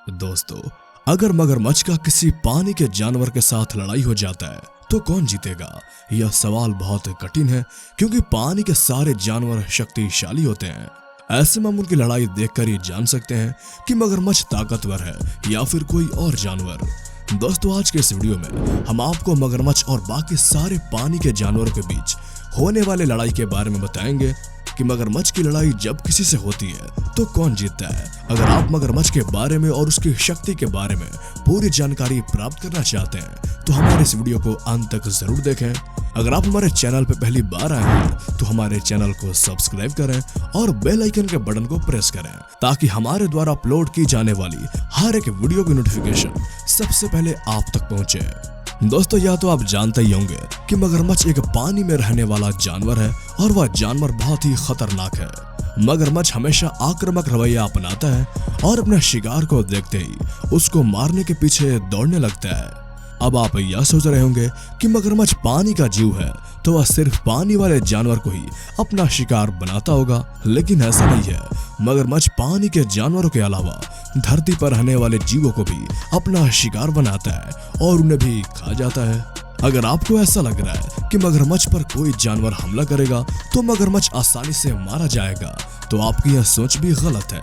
दोस्तों, अगर मगरमच्छ का किसी पानी के जानवर के साथ लड़ाई हो जाता है तो कौन जीतेगा? यह सवाल बहुत कठिन है क्योंकि पानी के सारे जानवर शक्तिशाली होते हैं। ऐसे में हम उनकी लड़ाई देखकर ही जान सकते हैं कि मगरमच्छ ताकतवर है या फिर कोई और जानवर। दोस्तों, आज के इस वीडियो में हम आपको मगरमच्छ और बाकी सारे पानी के जानवरों के बीच होने वाले लड़ाई के बारे में बताएंगे कि मगरमच्छ की लड़ाई जब किसी से होती है तो कौन जीतता है। अगर आप मगरमच्छ के बारे में और उसकी शक्ति के बारे में पूरी जानकारी प्राप्त करना चाहते हैं तो हमारे इस वीडियो को अंत तक जरूर देखें। अगर आप हमारे चैनल पर पहली बार आए हैं तो हमारे चैनल को सब्सक्राइब करें और बेल आइकन के बटन को प्रेस करें ताकि हमारे द्वारा अपलोड की जाने वाली हर एक वीडियो की नोटिफिकेशन सबसे पहले आप तक पहुंचे। दोस्तों, या तो आप जानते ही होंगे कि मगरमच्छ एक पानी में रहने वाला जानवर है और वह जानवर बहुत ही खतरनाक है। मगरमच्छ हमेशा आक्रामक रवैया अपनाता है और अपने शिकार को देखते ही उसको मारने के पीछे दौड़ने लगता है। अब आप यह सोच रहे होंगे कि मगरमच्छ पानी का जीव है तो वह सिर्फ पानी वाले जानवर को ही अपना शिकार बनाता होगा, लेकिन ऐसा नहीं है। मगरमच्छ पानी के जानवरों के अलावा धरती पर रहने वाले जीवों को भी अपना शिकार बनाता है और उन्हें भी खा जाता है। अगर आपको ऐसा लग रहा है कि मगरमच्छ पर कोई जानवर हमला करेगा तो मगरमच्छ आसानी से मारा जाएगा, तो आपकी यह सोच भी गलत है।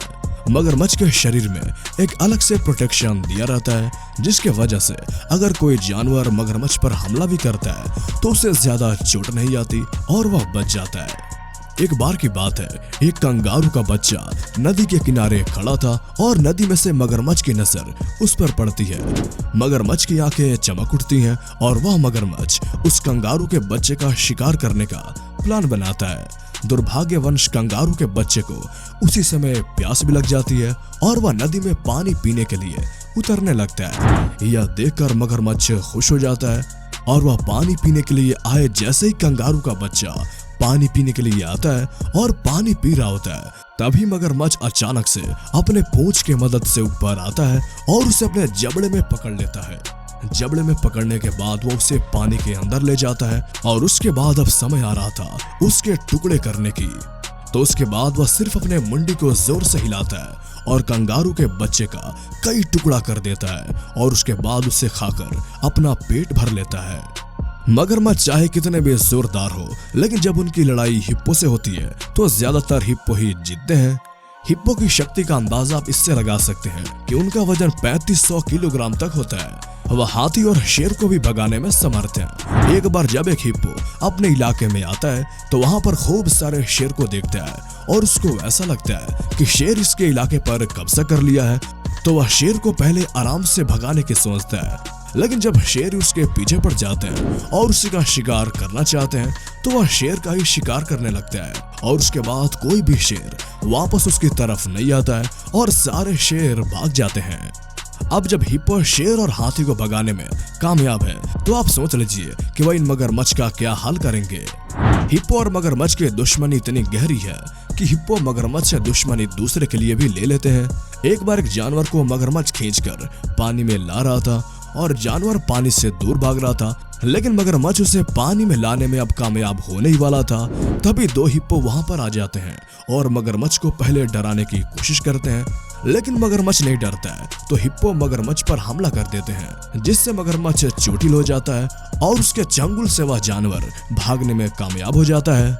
मगरमच्छ के शरीर में एक अलग से प्रोटेक्शन दिया रहता है, जिसके वजह से अगर कोई जानवर मगरमच्छ पर हमला भी करता है तो उसे ज्यादा चोट नहीं आती और वह बच जाता है। एक बार की बात है, एक कंगारू का बच्चा नदी के किनारे खड़ा था और नदी में से मगरमच्छ की नजर उस पर पड़ती है। मगरमच्छ की आंखें चमक उठती हैं और वह मगरमच्छ उस कंगारू के बच्चे का शिकार करने का प्लान बनाता है। दुर्भाग्यवश कंगारू के बच्चे को उसी समय प्यास भी लग जाती है और वह नदी में पानी पीने के लिए उतरने लगता है। यह देखकर मगरमच्छ खुश हो जाता है और वह पानी पीने के लिए आए जैसे ही कंगारू का बच्चा पानी पीने के लिए आता है और पानी पी रहा होता है, तभी मगरमच्छ अचानक से अपने पूंछ की मदद से ऊपर आता है और उसे अपने जबड़े में पकड़ लेता है। जबड़े में पकड़ने के बाद वो उसे पानी के अंदर ले जाता है और उसके बाद अब समय आ रहा था उसके टुकड़े करने की। तो उसके बाद वह सिर्फ अपने मुंडी को जोर से हिलाता है और कंगारू के बच्चे का कई टुकड़ा कर देता है और उसके बाद उसे खाकर अपना पेट भर लेता है। मगरमच्छ चाहे कितने भी जोरदार हो, लेकिन जब उनकी लड़ाई हिप्पो से होती है तो ज्यादातर हिप्पो ही जीतते हैं। हिप्पो की शक्ति का अंदाजा आप इससे लगा सकते हैं कि उनका वजन 3500 किलोग्राम तक होता है। वह हाथी और शेर को भी भगाने में समर्थ है। एक बार जब एक हिप्पो अपने इलाके में आता है तो वहां पर खूब सारे शेर को देखता है और उसको ऐसा लगता है कि शेर इसके इलाके पर कब्जा कर लिया है, तो वह शेर को पहले आराम से भगाने की सोचता है। लेकिन जब शेर उसके पीछे पड़ जाते हैं और उसी का शिकार करना चाहते हैं तो वह शेर का ही शिकार करने लगता है और उसके बाद कोई भी शेर वापस उसकी तरफ नहीं आता है और सारे शेर भाग जाते हैं। अब जब हिप्पो शेर और हाथी को भगाने में कामयाब है तो आप सोच लीजिए कि वह इन मगरमच्छ का क्या हाल करेंगे। हिप्पो और मगरमच्छ की दुश्मनी इतनी गहरी है कि हिप्पो मगरमच्छ से दुश्मनी दूसरे के लिए भी ले लेते हैं। एक बार एक जानवर को मगरमच्छ खींचकर पानी में ला रहा था और जानवर पानी से दूर भाग रहा था, लेकिन मगरमच्छ उसे पानी में लाने में अब कामयाब होने ही वाला था। तभी दो हिप्पो वहां पर आ जाते हैं और मगरमच्छ को पहले डराने की कोशिश करते हैं, लेकिन मगरमच्छ नहीं डरता है तो हिप्पो मगरमच्छ पर हमला कर देते हैं, जिससे मगरमच्छ चोटिल हो जाता है और उसके चंगुल से वह जानवर भागने में कामयाब हो जाता है।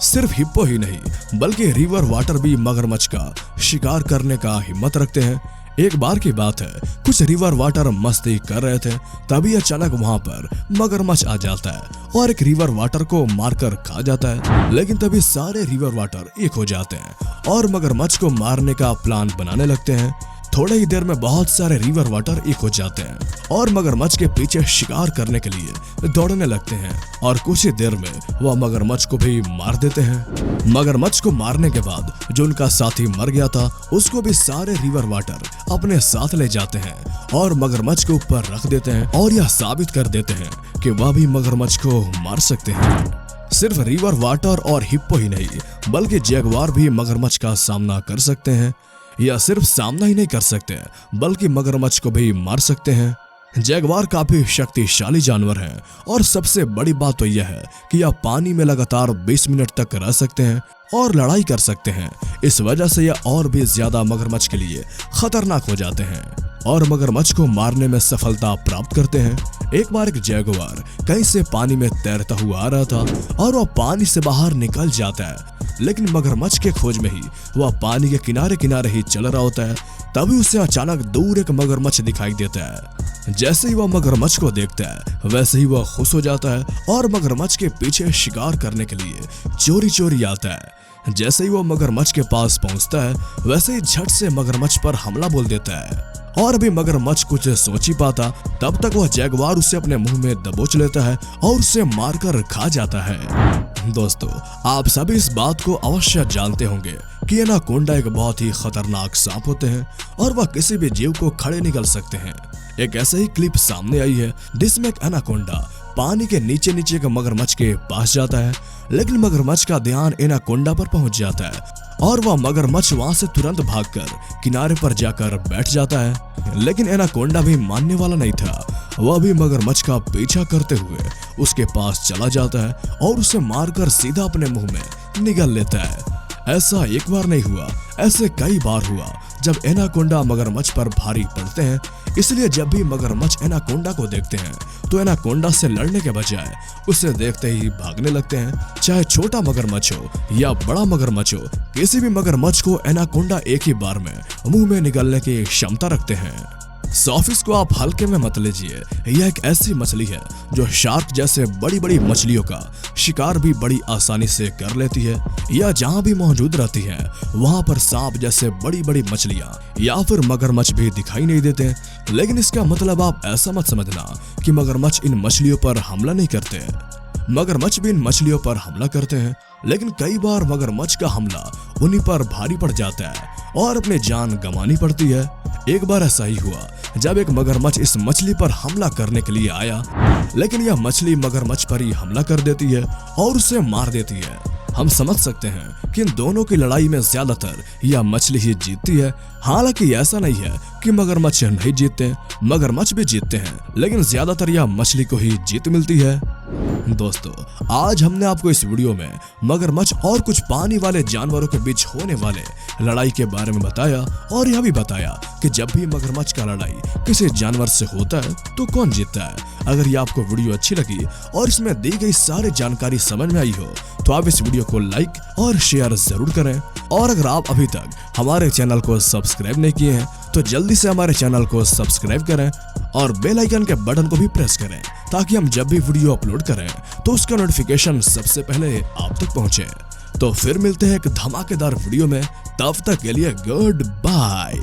सिर्फ हिप्पो ही नहीं बल्कि रिवर वाटर भी मगरमच्छ का शिकार करने का हिम्मत रखते हैं। एक बार की बात है, कुछ रिवर वाटर मस्ती कर रहे थे, तभी अचानक वहां पर मगरमच्छ आ जाता है और एक रिवर वाटर को मारकर खा जाता है। लेकिन तभी सारे रिवर वाटर एक हो जाते हैं और मगरमच्छ को मारने का प्लान बनाने लगते हैं। थोड़ी ही देर में बहुत सारे रिवर वाटर एक हो जाते हैं और मगरमच्छ के पीछे शिकार करने के लिए दौड़ने लगते हैं और कुछ ही देर में वह मगरमच्छ को भी मार देते हैं। मगरमच्छ को मारने के बाद जो उनका साथी मर गया था उसको भी सारे रिवर वाटर अपने साथ ले जाते हैं और मगरमच्छ के ऊपर रख देते हैं और यह साबित कर देते हैं कि वह भी मगरमच्छ को मार सकते हैं। सिर्फ रिवर वाटर और हिप्पो ही नहीं बल्कि जैगुआर भी मगरमच्छ का सामना कर सकते हैं। या सिर्फ सामना ही नहीं कर सकते बल्कि मगरमच्छ को भी मार सकते हैं। जैगवार काफी शक्तिशाली जानवर हैं और सबसे बड़ी बात तो यह है कि यह पानी में लगातार 20 मिनट तक रह सकते हैं और लड़ाई कर सकते हैं। इस वजह से यह और भी ज्यादा मगरमच्छ के लिए खतरनाक हो जाते हैं और मगरमच्छ को मारने में सफलता प्राप्त करते हैं। एक बार एक जैगुआर कहीं से पानी में तैरता हुआ आ रहा था और वह पानी से बाहर निकल जाता है, लेकिन मगरमच्छ के खोज में ही वह पानी के किनारे किनारे ही चल रहा होता है। तभी उसे अचानक दूर एक मगरमच्छ दिखाई देता है। जैसे ही वह मगरमच्छ को देखता है वैसे ही वह खुश हो जाता है और मगरमच्छ के पीछे शिकार करने के लिए चोरी चोरी आता है। जैसे ही वह मगरमच्छ के पास पहुंचता है वैसे ही झट से मगरमच्छ पर हमला बोल देता है और अभी मगरमच्छ कुछ सोच ही पाता तब तक वह जैगुआर उसे अपने मुंह में दबोच लेता है और उसे मारकर खा जाता है। दोस्तों, आप सभी इस बात को अवश्य जानते होंगे कि एनाकोंडा एक बहुत ही खतरनाक सांप होते हैं और वह किसी भी जीव को खड़े निकल सकते हैं। एक ऐसे ही क्लिप सामने आई है जिसमें एक एनाकोंडा पानी के नीचे नीचे के मगरमच्छ के पास जाता है, लेकिन मगरमच्छ का ध्यान एनाकोंडा पर पहुंच जाता है और वह मगरमच्छ वहां से तुरंत भागकर किनारे पर जाकर बैठ जाता है। लेकिन एनाकोंडा भी मानने वाला नहीं था। वह भी मगरमच्छ का पीछा करते हुए उसके पास चला जाता है और उसे मारकर सीधा अपने मुंह में निगल लेता है। ऐसा एक बार नहीं हुआ, ऐसे कई बार हुआ जब एनाकोंडा मगरमच्छ पर भारी पड़ते हैं। इसलिए जब भी मगरमच्छ एनाकोंडा को देखते हैं तो एनाकोंडा से लड़ने के बजाय उसे देखते ही भागने लगते हैं। चाहे छोटा मगरमच्छ हो या बड़ा मगरमच्छ हो, किसी भी मगरमच्छ को एनाकोंडा एक ही बार में मुंह में निगलने की क्षमता रखते हैं। सॉफिस को आप हल्के में मत लीजिए। यह एक ऐसी मछली है जो शार्क जैसे बड़ी बड़ी मछलियों का शिकार भी बड़ी आसानी से कर लेती है। यह जहां भी मौजूद रहती है वहां पर सांप जैसे बड़ी बड़ी मछलियां या फिर मगरमच्छ भी दिखाई नहीं देते। लेकिन इसका मतलब आप ऐसा मत समझना कि मगरमच्छ इन मछलियों पर हमला नहीं करते। मगरमच्छ भी इन मछलियों पर हमला करते हैं, लेकिन कई बार मगरमच्छ का हमला उन्हीं पर भारी पड़ जाता है और अपनी जान गंवानी पड़ती है। एक बार ऐसा ही हुआ जब एक मगरमच्छ इस मछली पर हमला करने के लिए आया, लेकिन यह मछली मगरमच्छ पर ही हमला कर देती है और उसे मार देती है। हम समझ सकते हैं कि इन दोनों की लड़ाई में ज्यादातर यह मछली ही जीतती है। हालांकि ऐसा नहीं है कि मगरमच्छ नहीं जीतते, मगरमच्छ भी जीतते हैं, लेकिन ज्यादातर यह मछली को ही जीत मिलती है। दोस्तों, आज हमने आपको इस वीडियो में मगरमच्छ और कुछ पानी वाले जानवरों के बीच होने वाले लड़ाई के बारे में बताया और यह भी बताया कि जब भी मगरमच्छ का लड़ाई किसी जानवर से होता है तो कौन जीतता है। अगर ये आपको वीडियो अच्छी लगी और इसमें दी गई सारी जानकारी समझ में आई हो तो आप इस वीडियो को लाइक और शेयर जरूर करें। और अगर आप अभी तक हमारे चैनल को सब्सक्राइब नहीं किए हैं तो जल्दी से हमारे चैनल को सब्सक्राइब करें और बेल आइकन के बटन को भी प्रेस करें ताकि हम जब भी वीडियो अपलोड करें तो उसका नोटिफिकेशन सबसे पहले आप तक पहुंचे। तो फिर मिलते हैं एक धमाकेदार वीडियो में, तब तक के लिए गुड बाय।